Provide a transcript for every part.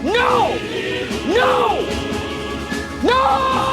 No! No! No!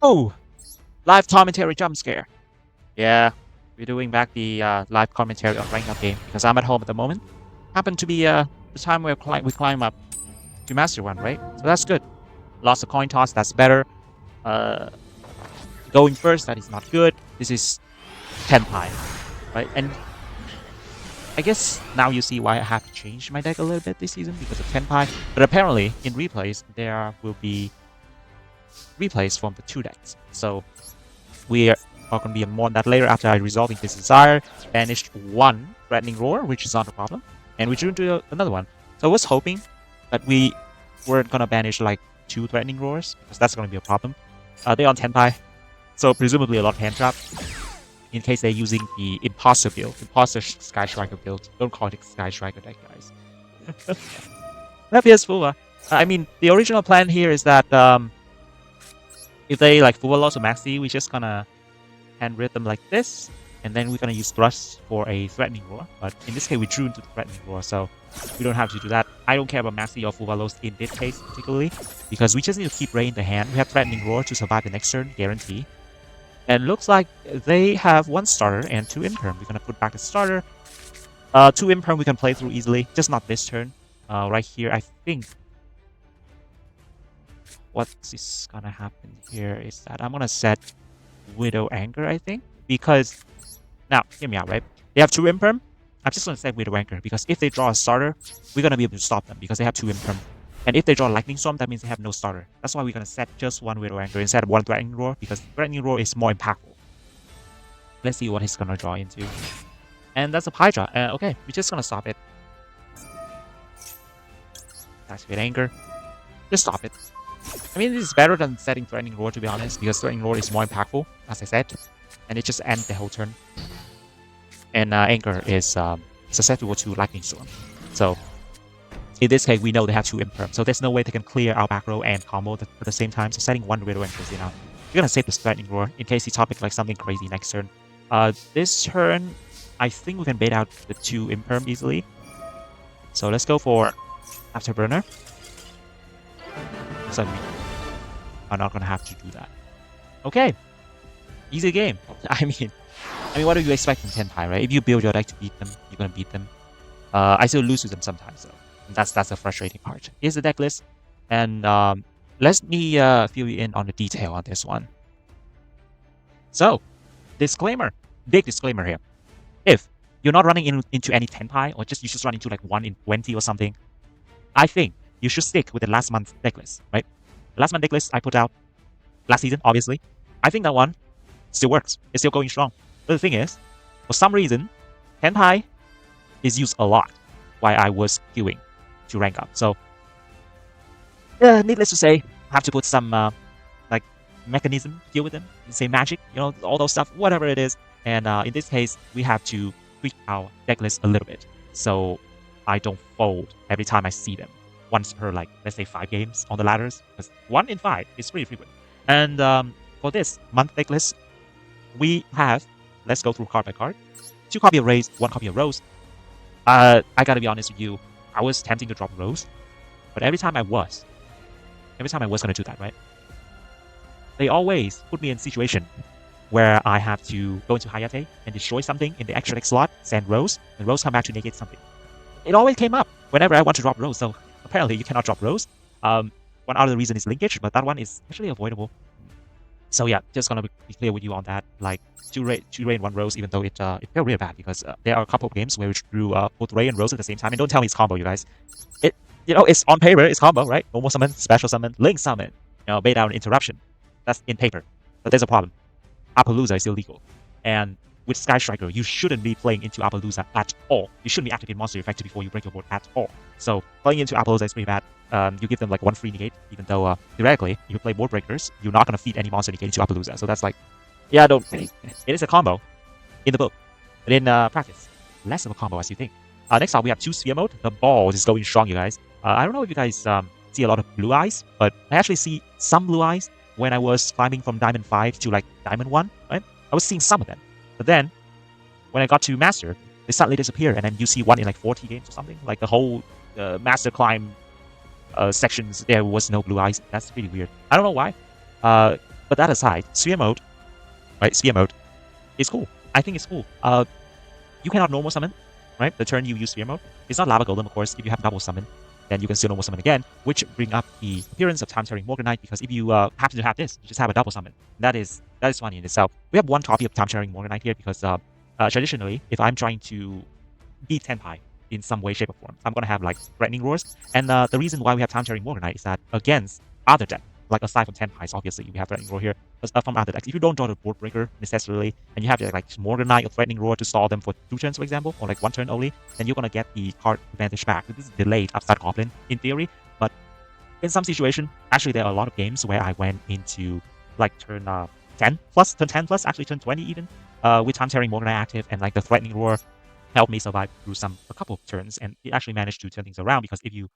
Oh! Live commentary jump scare. Yeah, we're doing back the live commentary on rank up game because I'm at home at the moment. Happened to be the time where we climb up to Master 1, right? So that's good. Lost a coin toss, that's better. Going first, that is not good. This is Tenpai, right? And I guess now you see why I have to change my deck a little bit this season because of Tenpai. But apparently, in replays, there will be replays from the 2 decks. So we are going to be more on that later after I resolving this desire. Banished 1 Threatening Roar, which is not a problem. And we drew into another one. So I was hoping that we weren't going to banish like 2 Threatening Roars, because that's going to be a problem. They're on Tenpai, so presumably a lot of hand trap. In case they're using the Imposter build, Imposter Sky Striker build. Don't call it Sky Striker deck, guys. That feels Fuwa. I mean, the original plan here is that if they like Fuwa loss or Maxi, we're just gonna hand rhythm like this, and then we're gonna use Thrust for a Threatening Roar. But in this case, we drew into the Threatening Roar, so we don't have to do that. I don't care about Maxi or Fuwa loss in this case particularly, because we just need to keep Ray in the hand. We have Threatening Roar to survive the next turn, guarantee. And looks like they have 1 starter and 2 imperm. We're gonna put back the starter. 2 imperm we can play through easily, just not this turn. Right here, I think what is gonna happen here is that I'm gonna set Widow Anger, I think, because now hear me out, right? They have 2 imperm. I'm just gonna set Widow Anger because if they draw a starter, we're gonna be able to stop them because they have 2 imperm. And if they draw Lightning Storm, that means they have no starter. That's why we're gonna set just 1 Widow Anger instead of 1 Threatening Roar, because Threatening Roar is more impactful. Let's see what he's gonna draw into. And that's a Hydra. Okay, we're just gonna stop it. Activate Anger. Just stop it. I mean, this is better than setting Threatening Roar, to be honest, because Threatening Roar is more impactful, as I said. And it just ends the whole turn. And Anger is susceptible to Lightning Storm. So in this case, we know they have 2 imperm, so there's no way they can clear our back row and combo at the same time. So setting 1 Widow Anger is enough. We're gonna save this Threatening Roar in case he topic like something crazy next turn. This turn, I think we can bait out the 2 imperm easily. So let's go for Afterburner. So we are not gonna have to do that. Okay, easy game. I mean, what do you expect from Tenpai, right? If you build your deck to beat them, you're gonna beat them. I still lose to them sometimes, so that's the frustrating part. Here's the deck list, and let me fill you in on the detail on this one. So, disclaimer, big disclaimer here. If you're not running into any Tenpai, or you're just running into like 1 in 20 or something, I think you should stick with the last month deck list, right? The last month deck list I put out last season, obviously. I think that one still works. It's still going strong. But the thing is, for some reason, Tenpai is used a lot while I was queuing to rank up. So, needless to say, I have to put some like mechanism to deal with them. Say magic, you know, all those stuff, whatever it is. And in this case, we have to tweak our deck list a little bit, so I don't fold every time I see them. Once per, like, let's say 5 games on the ladders, because 1 in 5 is pretty frequent. And for this month deck list, we have, let's go through card by card. 2 copy of Raze, 1 copy of Rose. I gotta be honest with you, I was tempting to drop Rose, but every time I was gonna do that, right? They always put me in a situation where I have to go into Hayate and destroy something in the extra deck slot, send Rose, and Rose come back to negate something. It always came up whenever I want to drop Rose, so apparently you cannot drop Rose. One other reason is linkage, but that one is actually avoidable. So yeah, just gonna be clear with you on that. Like 2 Ray and 1 Rose, even though it felt really bad because there are a couple of games where we drew both Ray and Rose at the same time. And don't tell me it's combo, you guys. It's on paper, it's combo, right? Normal summon, special summon, link summon, bait out an interruption. That's in paper, but there's a problem. Appaloosa is illegal, and with Sky Striker, you shouldn't be playing into Appaloosa at all. You shouldn't be activating monster effective before you break your board at all. So playing into Appaloosa is pretty bad. You give them like 1 free negate, even though theoretically, if you play board breakers, you're not gonna feed any monster negate into Appaloosa. So that's like, yeah, don't. It is a combo in the book, but in practice, less of a combo as you think. Next up, we have 2 Sphere mode. The balls is going strong, you guys. I don't know if you guys see a lot of blue eyes, but I actually see some blue eyes when I was climbing from Diamond 5 to like Diamond 1, right? I was seeing some of them. But then, when I got to Master, they suddenly disappear, and then you see 1 in like 40 games or something. Like the whole Master climb sections, there was no blue eyes. That's pretty weird. I don't know why. But that aside, sphere mode, right? Sphere mode is cool. I think it's cool. You cannot normal summon, right? The turn you use sphere mode. It's not lava golem, of course. If you have double summon, then you can still normal summon again, which bring up the appearance of time-turning Morganite, because if you happen to have this, you just have a double summon. That is funny in itself. We have one copy of time-turning Morganite here because traditionally, if I'm trying to beat Tenpai in some way, shape, or form, I'm gonna have like threatening roars. And the reason why we have time-turning Morganite is that against other deck, like aside from Tenpais, obviously we have threatening roar here. From other decks, if you don't draw the board breaker necessarily, and you have like Morganite or threatening roar to stall them for 2 turns, for example, or like 1 turn only, then you're gonna get the card advantage back. This is delayed upside goblin in theory, but in some situation, actually there are a lot of games where I went into like turn 10 plus, turn 10 plus, actually turn 20 even, with time-tearing Morganite active, and like the threatening roar helped me survive through a couple of turns, and it actually managed to turn things around, because if you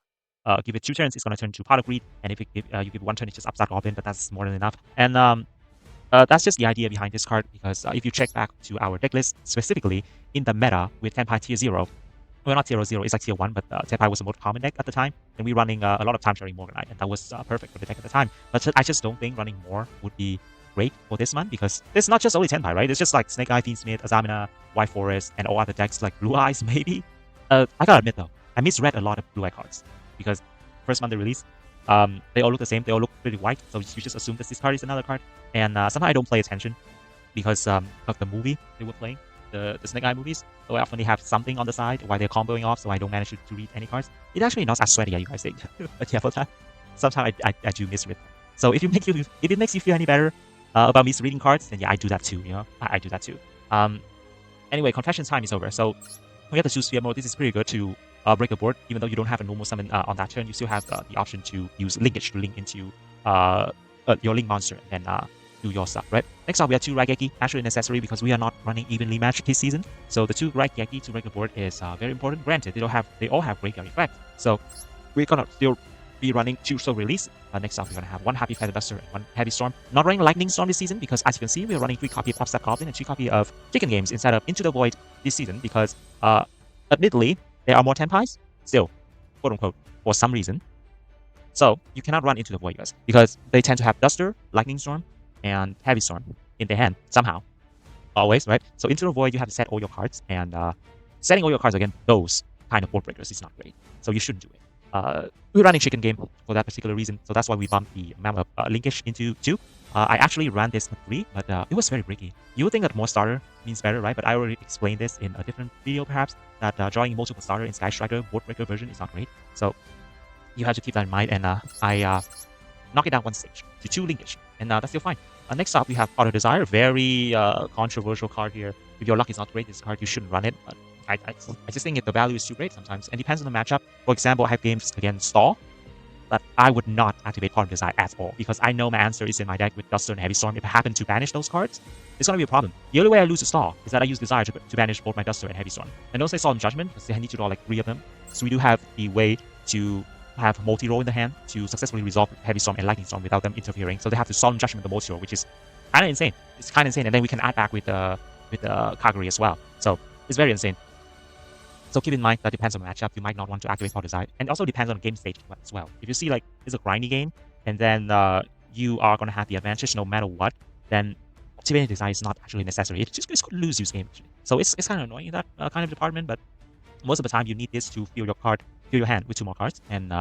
give it 2 turns, it's going to turn to Pot of Greed, and if you give 1 turn, it's just upside goblin, but that's more than enough. And that's just the idea behind this card, because if you check back to our deck list, specifically in the meta with Tenpai tier 0, well, not tier 0, it's like tier 1, but Tenpai was the most common deck at the time, and we were running a lot of time-sharing Morganite, and that was perfect for the deck at the time. But I just don't think running more would be great for this one, because it's not just only Tenpai, right? It's just like Snake Eye, Fiendsmith, Azamina, White Forest, and all other decks like Blue Eyes, maybe. I gotta admit though, I misread a lot of Blue Eye cards, because first month they released, they all look the same, they all look pretty white, so you just assume that this card is another card, and somehow I don't pay attention, because of the movie they were playing, the Snake Eye movies, so I often have something on the side while they're comboing off, so I don't manage to read any cards. It's actually not as sweaty as you guys think, but yeah, for that, sometimes I do misread. So if it makes you feel any better about misreading cards, then yeah, I do that too, you know, I do that too. Anyway, confession time is over, so we have to choose sphere mode. This is pretty good to break a board, even though you don't have a normal summon on that turn. You still have the option to use linkage to link into your link monster and do your stuff, right? Next up, we have 2 Raigeki, actually necessary because we are not running evenly matched this season. So the 2 Raigeki to break the board is very important. Granted, they all have graveyard effect, so we're gonna still be running 2 Soul Release. Next up, we're gonna have 1 Happy Feather Duster and 1 Heavy Storm. Not running Lightning Storm this season because, as you can see, we're running 3 copy of Upstep Goblin and 2 copy of Chicken Games instead of Into the Void this season because, admittedly, there are more Tenpais still, quote unquote, for some reason. So you cannot run Into the Void, guys, because they tend to have Duster, Lightning Storm, and Heavy Storm in their hand somehow, always, right? So Into the Void, you have to set all your cards, and setting all your cards against those kind of board breakers is not great, so you shouldn't do it. We're running Chicken Game for that particular reason, so that's why we bumped the amount of linkage into 2. I actually ran this at 3, but it was very bricky. You would think that more starter means better, right? But I already explained this in a different video, perhaps, that drawing multiple starter in Sky Striker board breaker version is not great. So you have to keep that in mind, and I knock it down 1 stage to 2 linkage, and that's still fine. Next up, we have Auto Desire, very controversial card here. If your luck is not great, this card, you shouldn't run it, but I just think the value is too great sometimes, and depends on the matchup. For example, I have games against Stall, but I would not activate Auto Desire at all, because I know my answer is in my deck with Duster and Heavy Storm. If I happen to banish those cards, it's going to be a problem. The only way I lose to Stall is that I use Desire to banish both my Duster and Heavy Storm. And don't say Solemn Judgment, because I need to draw like 3 of them. So we do have the way to have multi-roll in the hand to successfully resolve Heavy Storm and Lightning Storm without them interfering. So they have to Solemn Judgment the multi-roll, which is kind of insane. It's kind of insane, and then we can add back with Kagari as well. So it's very insane. So keep in mind that depends on the matchup. You might not want to activate Auto Desire, and also depends on the game stage as well. If you see like it's a grindy game, and then you are going to have the advantage no matter what, then activating Desire is not actually necessary. It's going to lose you game actually. So it's kind of annoying in that kind of department, but most of the time you need this to fill your hand with 2 more cards, and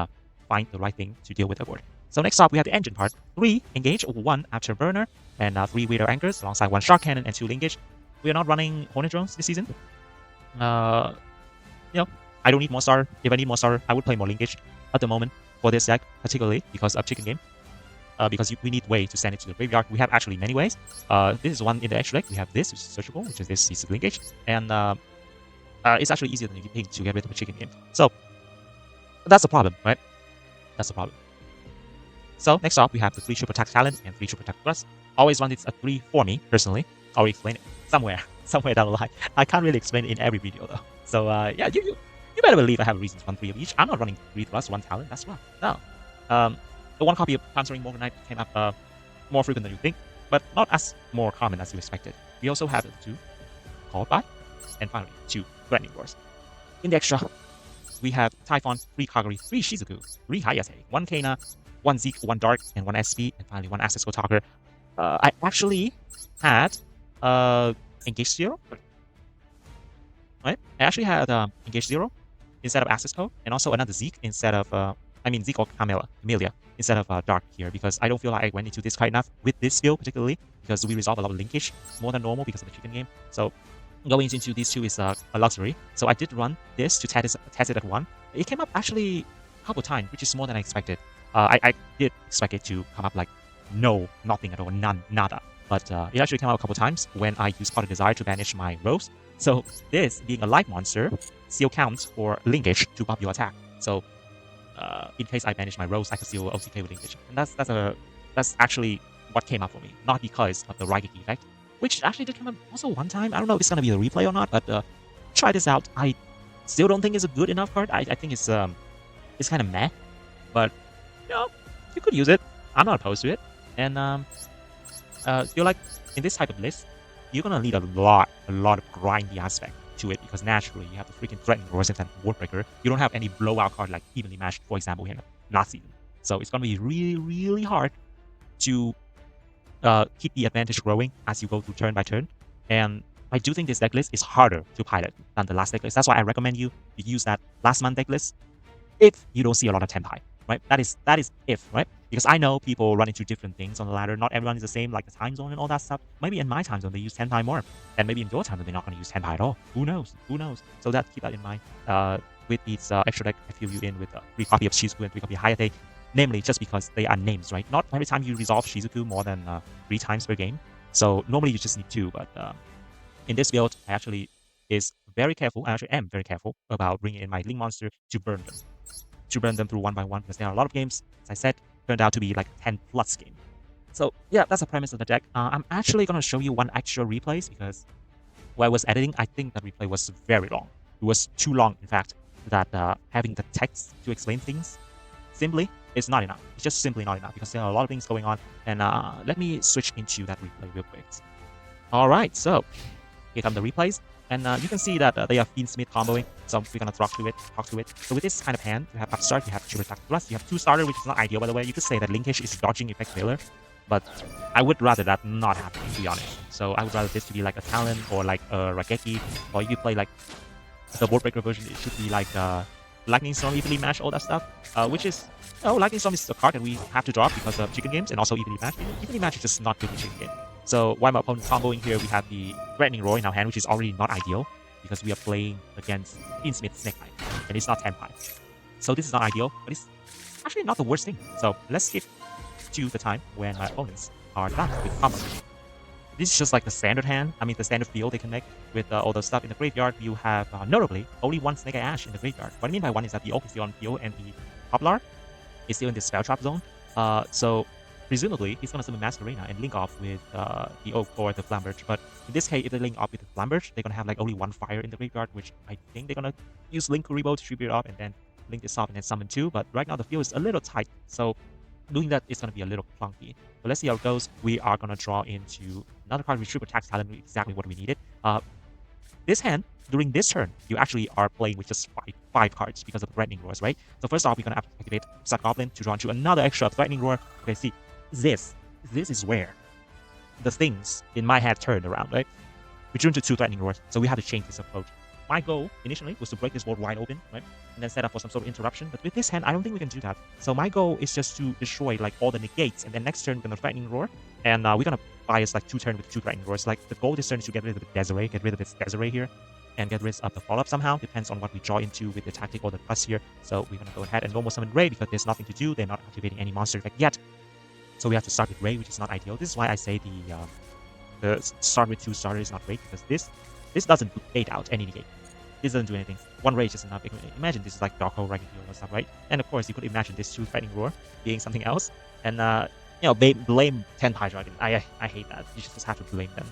find the right thing to deal with the board. So next up, we have the engine part. 3 engage, 1 afterburner, and 3 Wither Anchors alongside 1 Shark Cannon and 2 linkage. We are not running Hornet Drones this season. You know, I don't need more starter. If I need more starter, I would play more linkage at the moment for this deck, particularly because of Chicken Game. Because we need way to send it to the graveyard. We have actually many ways. This is one in the extra deck. We have this, which is searchable, which is this is linkage, and it's actually easier than you think to get rid of a Chicken Game. So that's the problem, right? That's the problem. So next up, we have the 3 Triple Attack Talent and 3 Triple Attack Thrust. Always run this at 3 for me, personally. I'll explain it somewhere down the line. I can't really explain it in every video though. So yeah, you better believe I have a reason to run 3 of each. I'm not running 3 Thrust, 1 Talent, that's rough. No. The 1 copy of Countering Morganite came up more frequent than you think, but not as more common as you expected. We also have the 2 Called By, and finally 2 Threatening Roars. In the extra, we have Typhon, 3 Kagari, 3 Shizuku, 3 Hayate, 1 Kana, 1 Zeke, 1 Dark, and 1 SP, and finally 1 Access Talker. I actually had Engage Zero, right? I actually had Engage Zero instead of Access Code, and also another Zeke instead of, Zeke or Camellia instead of Dark here, because I don't feel like I went into this quite enough with this build particularly, because we resolve a lot of linkage more than normal because of the chicken game. So going into these two is a luxury. So I did run this to test it at 1. It came up actually a couple times, which is more than I expected. I did expect it to come up like nothing at all, nada. But it actually came out a couple times when I used Pot of Desire to banish my Rose. So this, being a light monster, still counts for linkage to buff your attack. So in case I banish my Rose, I can still OTK with linkage. And that's actually what came up for me, not because of the Raigeki effect, which actually did come up also one time. I don't know if it's gonna be a replay or not, but try this out. I still don't think it's a good enough card. I think it's kind of meh, but you know, you could use it. I'm not opposed to it. And feel like in this type of list, you're gonna need a lot of grindy aspect to it, because naturally you have the freaking Threatening Roar and Warbreaker. You don't have any blowout card like Evenly Matched, for example, here last season. So it's gonna be really hard to keep the advantage growing as you go through turn by turn. And I do think this deck list is harder to pilot than the last deck list. That's why I recommend you use that last month deck list if you don't see a lot of Tenpai, right? That is if, right? Because I know people run into different things on the ladder. Not everyone is the same, like the time zone and all that stuff. Maybe in my time zone they use Tenpai more, and maybe in your time zone they're not going to use Tenpai at all. Who knows? Who knows? So keep that in mind. With these extra deck, I fill you in with 3 copy of Shizuku and 3 copy of Hayate, namely just because they are names, right? Not every time you resolve Shizuku more than 3 times per game. So normally you just need 2, but in this build, I actually is very careful. I actually am very careful about bringing in my Link monster to burn them. To burn them through 1 by 1, because there are a lot of games, as I said, turned out to be like 10+ game. So yeah, that's the premise of the deck. I'm actually going to show you one extra replays, because while I was editing, I think that replay was very long. It was too long, in fact, that having the text to explain things simply is not enough. It's just simply not enough, because there are a lot of things going on. And let me switch into that replay real quick. Alright, so here come the replays. And you can see that they are Fiendsmith comboing, so we're gonna talk to it. So with this kind of hand, you have Upstart, you have Super Attack Plus, you have 2 starter, which is not ideal by the way. You could say that linkage is dodging effect failure, but I would rather that not happen, to be honest. So I would rather this to be like a Talon or like a Raigeki, or if you play like the Warbreaker version, it should be like Lightning Storm, Evenly Match, all that stuff. Which is, Lightning Storm is a card that we have to drop because of chicken games, and also Evenly Match. Evenly Match is just not good in chicken game. So while my opponent comboing here, we have the Threatening Roar in our hand, which is already not ideal, because we are playing against Fiendsmith Snake Knight, and it's not Tenpai. So this is not ideal, but it's actually not the worst thing. So let's skip to the time when my opponents are done with combo. This is just like the standard hand, the standard field they can make with all the stuff in the graveyard. You have, notably, only 1 Snake Eye Ash in the graveyard. What I mean by 1 is that the Oak is still on field, and the Poplar is still in the Spell Trap zone. So presumably, he's going to summon Masquerena and link off with the Oak or the Flamberge. But in this case, if they link off with the Flamberge, they're going to have like only 1 fire in the graveyard, which I think they're going to use Link Kuribo to tribute it off and then link this off and then summon 2. But right now, the field is a little tight, so doing that is going to be a little clunky. But let's see how it goes. We are going to draw into another card with Triple Attack Talent, exactly what we needed. This hand, during this turn, you actually are playing with just 5 cards because of the Threatening Roars, right? So first off, we're going to activate Sat Goblin to draw into another extra Threatening Roar. Okay, see. This is where the things in my head turned around, right? We drew into 2 Threatening Roars, so we had to change this approach. My goal initially was to break this board wide open, right? And then set up for some sort of interruption. But with this hand, I don't think we can do that. So my goal is just to destroy like all the negates, and then next turn we're gonna Threatening Roar, and we're gonna bias like 2 turns with 2 Threatening Roars. Like the goal this turn is to get rid of the Desiree, get rid of this Desiree here, and get rid of the follow-up somehow. Depends on what we draw into with the tactic or the plus here. So we're gonna go ahead and normal summon Ray because there's nothing to do. They're not activating any monster effect yet. So we have to start with Ray, which is not ideal. This is why I say the start with 2 starters is not great, because this doesn't bait out any negate. This doesn't do anything. 1 Ray is just enough. Imagine this is like Dark Hole, Ragged Hero and stuff, right? And of course, you could imagine this 2 Threatening Roar being something else. And, blame Tenpai Dragon. I hate that. You just have to blame them,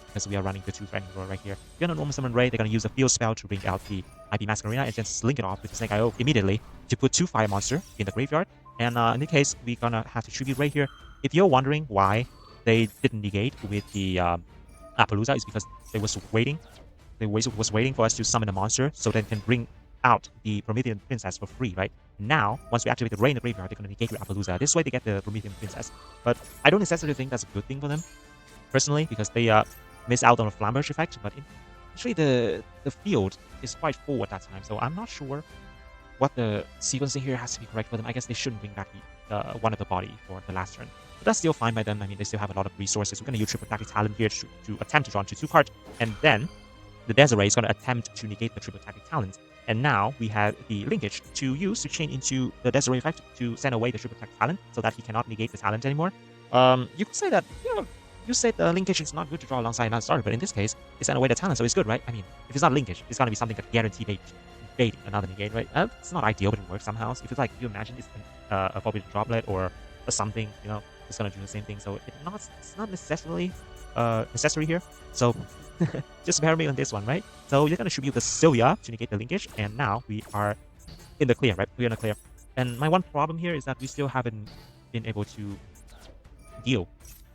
because we are running the 2 Threatening Roar right here. We're gonna normal summon Ray. They're gonna use a field spell to bring out the IP Masquerena and just link it off with the Snake IO immediately to put 2 Fire Monster in the graveyard. And in this case, we're gonna have to tribute Ray here. If you're wondering why they didn't negate with the Appaloosa, it's because they was waiting. They was waiting for us to summon a monster, so they can bring out the Promethean Princess for free, right? Now, once we activate the Ray in the graveyard, they're going to negate your Appaloosa. This way they get the Promethean Princess. But I don't necessarily think that's a good thing for them, personally, because they miss out on a Flamberge effect. But actually, the field is quite full at that time, so I'm not sure what the sequencing here has to be correct for them. I guess they shouldn't bring back one of the body for the last turn. But that's still fine by them. I mean, they still have a lot of resources. We're going to use Triple Tactic Talent here to attempt to draw into 2 cards, and then the Desiree is going to attempt to negate the Triple Tactic Talent. And now we have the linkage to use to chain into the Desiree effect to send away the Triple Tactic Talent so that he cannot negate the talent anymore. You could say that, you said the linkage is not good to draw alongside another starter, but in this case, it sent away the talent, so it's good, right? I mean, if it's not linkage, it's going to be something that guaranteed baiting another negate, right? It's not ideal, but it works somehow. If it's like, you imagine it's a Forbidden Droplet or something, it's going to do the same thing. So it's not necessarily necessary here. So just bear me on this one, right? So you're going to tribute the Sylvia to negate the linkage, and now we are in the clear, right? We're in the clear. And my one problem here is that we still haven't been able to deal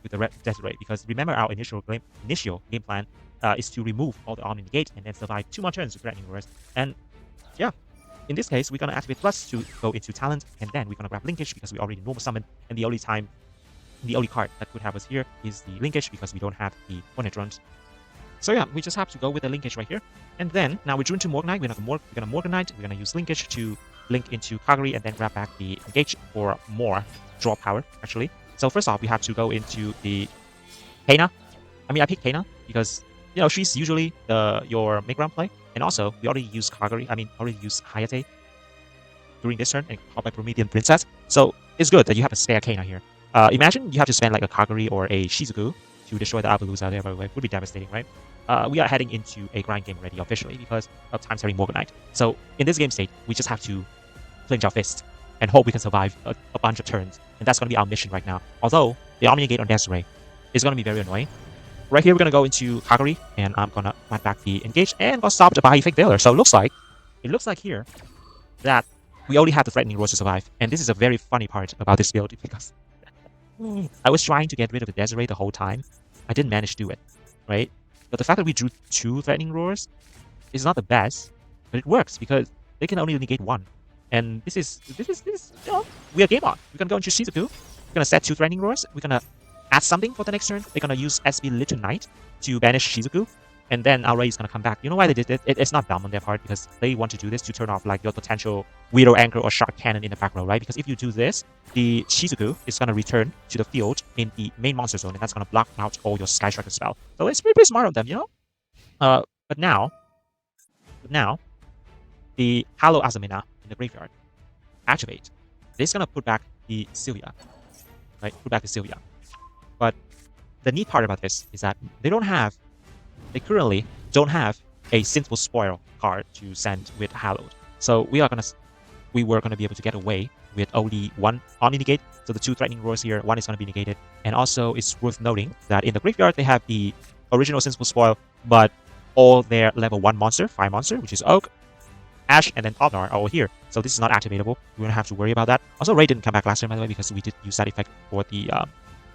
with the Red Desiree, because remember our initial game plan is to remove all the Omni Negate and then survive 2 more turns with Threatening Roars. And yeah, in this case, we're going to activate Plus to go into Talent, and then we're going to grab Linkage because we already normal summon, and the only card that could have us here is the Linkage because we don't have the Hornet Drones. So yeah, we just have to go with the Linkage right here. And then, now we're drawn to Morganite, we're going to Morganite, we're going to use Linkage to link into Kagari and then grab back the Engage for more draw power, actually. So first off, we have to go into the Kana. I mean, I picked Kana because, she's usually your make-round play. And also, we already used already used Hayate during this turn and called by Promethean Princess. So it's good that you have a spare Kana here. Imagine you have to spend like a Kagari or a Shizuku to destroy the Appaloosa there, by the way. Would be devastating, right? We are heading into a grind game already officially because of Time Turning Morganite. So in this game state, we just have to clench our fist and hope we can survive a bunch of turns. And that's going to be our mission right now. Although, the Omni Negate on Desiree is going to be very annoying. Right here, we're going to go into Kagari, and I'm going to plant back the Engage, and got stopped by Fake Veiler. So it looks like here that we only have the Threatening Roars to survive. And this is a very funny part about this build, because I was trying to get rid of the Desiree the whole time. I didn't manage to do it, right? But the fact that we drew 2 Threatening Roars is not the best, but it works because they can only negate 1. And this is we are game on. We're gonna go into Shizuku. We're gonna set 2 Threatening Roars. We're gonna add something for the next turn. They're gonna use SB Little Knight to banish Shizuku. And then our Ray is gonna come back. You know why they did it? It's not dumb on their part, because they want to do this to turn off like your potential Widow Anchor or Shark Cannon in the back row, right? Because if you do this, the Shizuku is gonna return to the field in the main monster zone, and that's gonna block out all your Sky Striker spell. So it's pretty smart of them, But now, the Halo Azamina in the graveyard activate. This is gonna put back the Sylvia, right? Put back the Sylvia. But the neat part about this is that they currently don't have a Sinful Spoil card to send with Hallowed. So we were gonna be able to get away with only 1 Omni Negate. So the 2 Threatening Roars here, 1 is gonna be negated. And also, it's worth noting that in the graveyard they have the original Sinful Spoil, but all their level 1 monster, Fire Monster, which is Oak, Ash, and then Tobnar are all here. So this is not activatable. We don't have to worry about that. Also, Ray didn't come back last time, by the way, because we did use that effect for the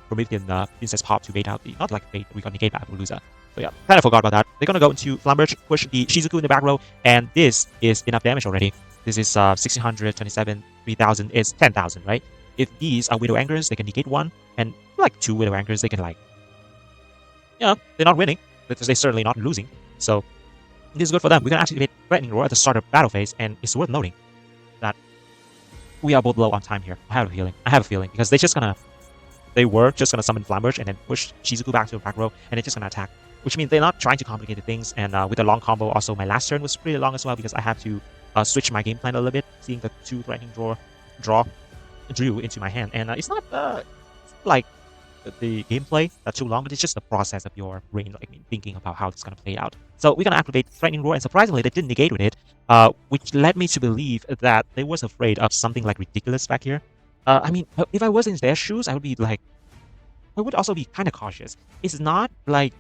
Promethean Princess Pop to bait out the, not like bait, we got negate Appaloosa. So yeah, kind of forgot about that. They're gonna go into Flamberge, push the Shizuku in the back row, and this is enough damage already. This is 1600, 27, 3000 is 10,000, right? If these are Widow Anchors, they can negate 1, and like 2 Widow Anchors, they can they're not winning, but they're certainly not losing. So this is good for them. We're gonna activate Threatening Roar at the start of battle phase, and it's worth noting that we are both low on time here. I have a feeling because they were just gonna summon Flamberge and then push Shizuku back to the back row, and they're just gonna attack. Which means they're not trying to complicate things, and with the long combo, also my last turn was pretty long as well because I had to switch my game plan a little bit, seeing the 2 Threatening draw drew into my hand. And it's not like the gameplay that's too long, but it's just the process of your brain, thinking about how it's gonna play out. So we're gonna activate Threatening Roar, and surprisingly, they didn't negate with it, which led me to believe that they was afraid of something like ridiculous back here. I mean, if I was in their shoes, I would also be kind of cautious. It's not like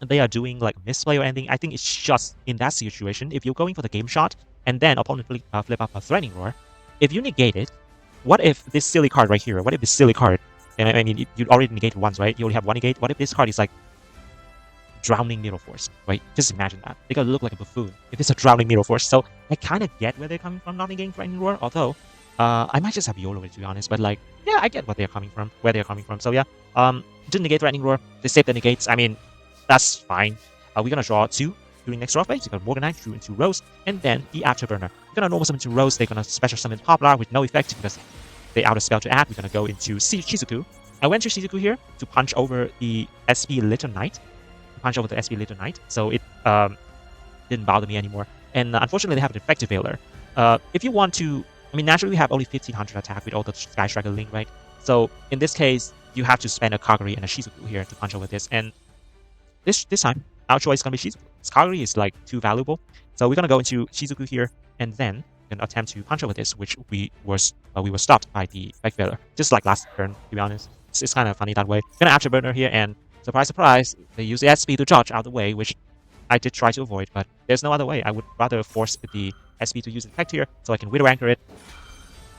they are doing misplay or anything. I think it's just in that situation, if you're going for the game shot and then opponent flip up a Threatening Roar, if you negate it, what if this silly card right here, and I mean, you already negated once, right? You only have 1 negate. What if this card is drowning Mirror Force, right? Just imagine that. They're gonna look like a buffoon if it's a drowning Mirror Force. So I kind of get where they're coming from, not negating Threatening Roar, although I might just have YOLO it, to be honest, but like, yeah, I get what they're coming from, where they're coming from. So yeah, didn't negate Threatening Roar, they saved the negates. I mean, that's fine. We're gonna draw 2 during next draw phase. We're gonna Morganite, drew into Rose, and then the Afterburner. We're gonna normal summon to Rose, they're gonna special summon Poplar with no effect because they out a spell to add. We're gonna go into Shizuku. I went to Shizuku here to punch over the SP Little Knight. So it didn't bother me anymore. And unfortunately, they have an effective failure. If you want to, I mean, naturally we have only 1500 attack with all the Sky Striker link, right? So in this case, you have to spend a Kagari and a Shizuku here to punch over this. And this time, our choice is gonna be Shizuku. Kagari is like too valuable, so we're gonna go into Shizuku here, and then we're gonna attempt to punch over this, which we were stopped by the effect failure, just like last turn. To be honest, it's kind of funny that way. We're gonna Afterburner here, and surprise, surprise, they use the SP to dodge out of the way, which I did try to avoid, but there's no other way. I would rather force the SP to use effect here, so I can Widow Anchor it.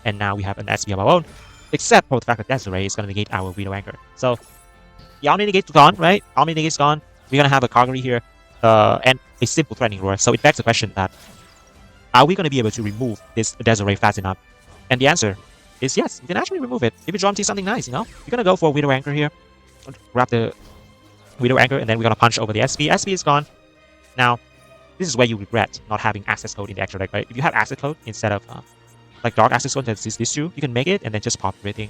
And now we have an SP of our own, except for the fact that Desiree is going to negate our Widow Anchor. So, the Omni Negate's gone, right? Omni Negate's gone. We're going to have a Kagari here, and a simple Threatening Roar. So it begs the question that, are we going to be able to remove this Desiree fast enough? And the answer is yes, you can actually remove it. If you draw into something nice, you know? We're going to go for Widow Anchor here. Grab the Widow Anchor, and then we're going to punch over the SP. SP is gone. Now, this is where you regret not having access code in the extra deck, right? If you have access code instead of like dark access code that's this two, you can make it and then just pop everything.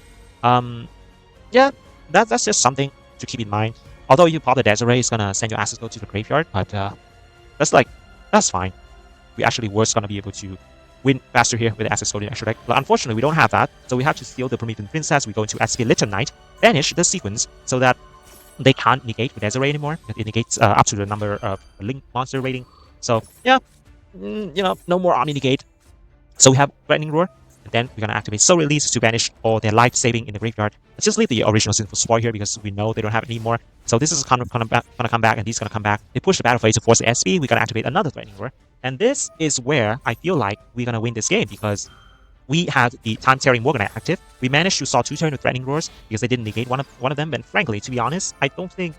Yeah, that's just something to keep in mind. Although you pop the Desiree, it's gonna send your access code to the graveyard, but that's fine. We actually were gonna be able to win faster here with the access code in the extra deck. But unfortunately, we don't have that, so we have to steal the Promethean Princess. We go into SP Little Knight, banish the sequence so that they can't negate with Desiree anymore. It negates up to the number of link monster rating. So yeah, you know, no more Omni Negate. So we have Threatening Roar, and then we're gonna activate Soul Release to banish all their life saving in the graveyard. Let's just leave the original Sinful Spoil here because we know they don't have it anymore. So this is gonna come back, and these gonna come back. They push the battle phase to force the SP. We're gonna activate another Threatening Roar, and this is where I feel like we're gonna win this game because we have the Time Tearing Morganite active. We managed to saw 2 turns with Threatening Roars because they didn't negate one of them. And frankly, to be honest, I don't think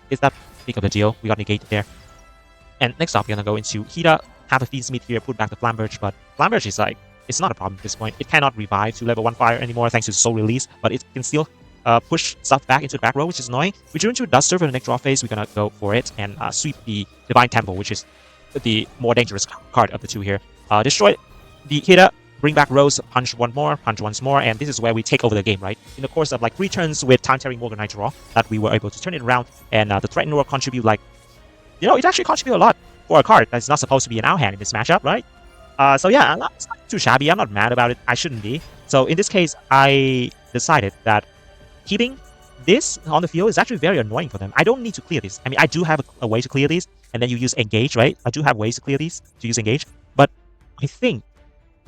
it's that big of a deal. We got negated there. And next up, we're gonna go into Hida, have a Fiendsmith here, put back the Flamberge, but Flamberge is like, it's not a problem at this point. It cannot revive to level 1 fire anymore thanks to Soul Release, but it can still push stuff back into the back row, which is annoying. We drew into Duster for the next draw phase. We're gonna go for it and sweep the Divine Temple, which is the more dangerous card of the two here. Destroy the Hida, bring back Rose, punch once more, and this is where we take over the game, right? In the course of like 3 turns with Time Tearing Morganite draw, that we were able to turn it around, and the Threatening Roar contribute like, you know, it actually contributes a lot for a card that's not supposed to be in our hand in this matchup, right? So yeah, it's not too shabby. I'm not mad about it. I shouldn't be. So in this case, I decided that keeping this on the field is actually very annoying for them. I don't need to clear this. I mean, I do have a way to clear these, and then you use Engage, right? I do have ways to clear these, to use Engage, but I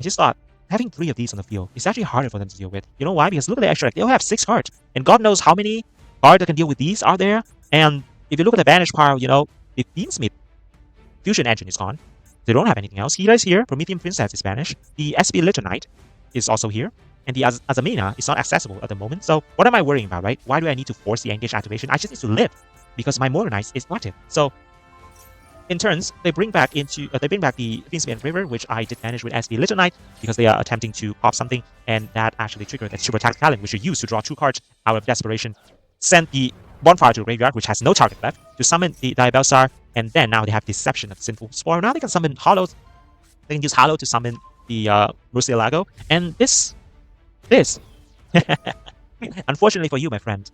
just thought, having 3 of these on the field is actually harder for them to deal with. You know why? Because look at the extra deck. They only have 6 cards, and God knows how many cards that can deal with these are there. And if you look at the Banish pile, you know, if Fiendsmith Fusion Engine is gone, they don't have anything else. Hida is here, Promethean Princess is banished, the SP Little Knight is also here, and the Azamina is not accessible at the moment. So what am I worrying about, right? Why do I need to force the Engage activation? I just need to live, because my Morganite is active. So in turns, they bring back the Fiendsmith River, which I did manage with SP Little Knight, because they are attempting to pop something, and that actually triggered that Super Attack Talent, which you use to draw 2 cards out of desperation. Send the Bonfire to the graveyard, which has no target left, to summon the Diabellstar, and then now they have Deception of Sinful Spoil. Now they can summon Hollows. They can use Hollow to summon the Murcielago, and this. Unfortunately for you, my friend,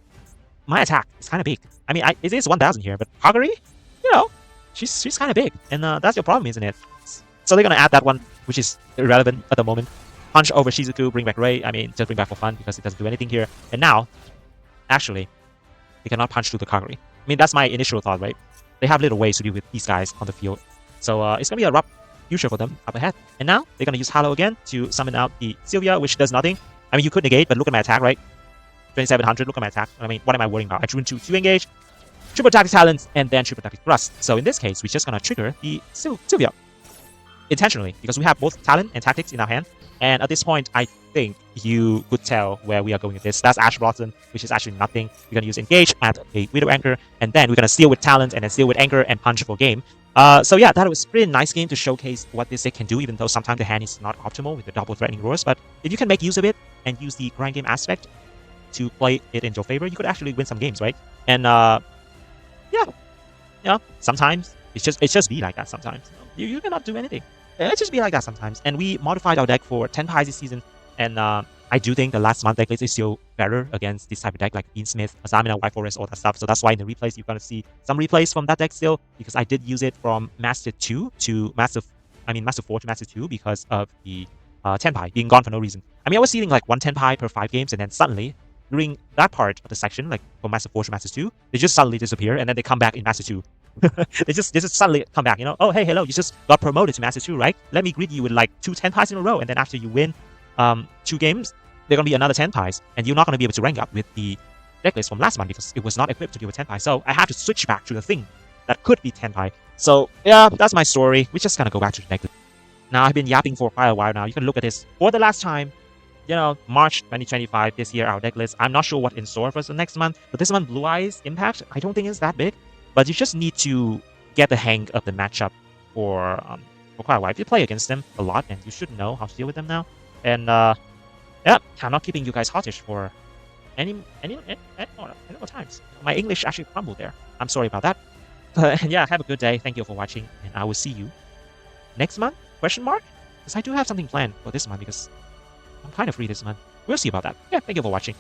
my attack is kind of big. I mean, it is 1000 here, but Kagari, you know, she's kind of big, and that's your problem, isn't it? So they're gonna add that one, which is irrelevant at the moment. Punch over Shizuku, bring back Rei. I mean, just bring back for fun because it doesn't do anything here. And now, actually, they cannot punch through the Kagari. I mean, that's my initial thought, right? They have little ways to deal with these guys on the field. So it's gonna be a rough future for them up ahead. And now they're gonna use Hollow again to summon out the Sylvia, which does nothing. I mean, you could negate, but look at my attack, right? 2700, look at my attack. I mean, what am I worrying about? I drew into 2 engage, Triple Attack Talent, and then Triple Attack Thrust. So in this case, we're just gonna trigger the Sylvia intentionally, because we have both Talent and Tactics in our hand. And at this point, I think you could tell where we are going with this. That's Ash Blossom, which is actually nothing. We're going to use Engage, add a Widow Anchor, and then we're going to steal with Talent, and then steal with Anchor, and punch for game. So yeah, that was a pretty nice game to showcase what this deck can do, even though sometimes the hand is not optimal with the double threatening roars. But if you can make use of it and use the grind game aspect to play it in your favor, you could actually win some games, right? And yeah, sometimes it's just be like that. Sometimes you cannot do anything. It just be like that sometimes. And we modified our deck for Tenpai this season, and I do think the last month decklist is still better against this type of deck like Beansmith, Azamina, White Forest, all that stuff. So that's why in the replays you're gonna see some replays from that deck still, because I did use it from Master 2 to Master 4 to Master 2 because of the Tenpai being gone for no reason. I mean, I was seeing like 1 Tenpai per 5 games, and then suddenly during that part of the section, like from Master 4 to Master 2, they just suddenly disappear, and then they come back in Master 2. they just suddenly come back, you know. Oh, hey, hello, you just got promoted to Master 2, right? Let me greet you with like 2 Tenpais in a row, and then after you win 2 games, they're gonna be another Tenpais, and you're not gonna be able to rank up with the decklist from last month because it was not equipped to deal with Tenpai. So I have to switch back to the thing that could be Tenpai. So yeah, that's my story. We're just gonna go back to the decklist. Now I've been yapping for quite a while now. You can look at this for the last time. You know, March 2025, this year, our decklist. I'm not sure what in store for us the next month, but this month, Blue Eyes impact, I don't think it's that big. But you just need to get the hang of the matchup for quite a while. If you play against them a lot, and you should know how to deal with them now. And yeah, I'm not keeping you guys hostage for any more times. My English actually crumbled there. I'm sorry about that. And yeah, have a good day. Thank you for watching, and I will see you next month? Question mark? Because I do have something planned for this month because I'm kind of free this month. We'll see about that. Yeah, thank you for watching.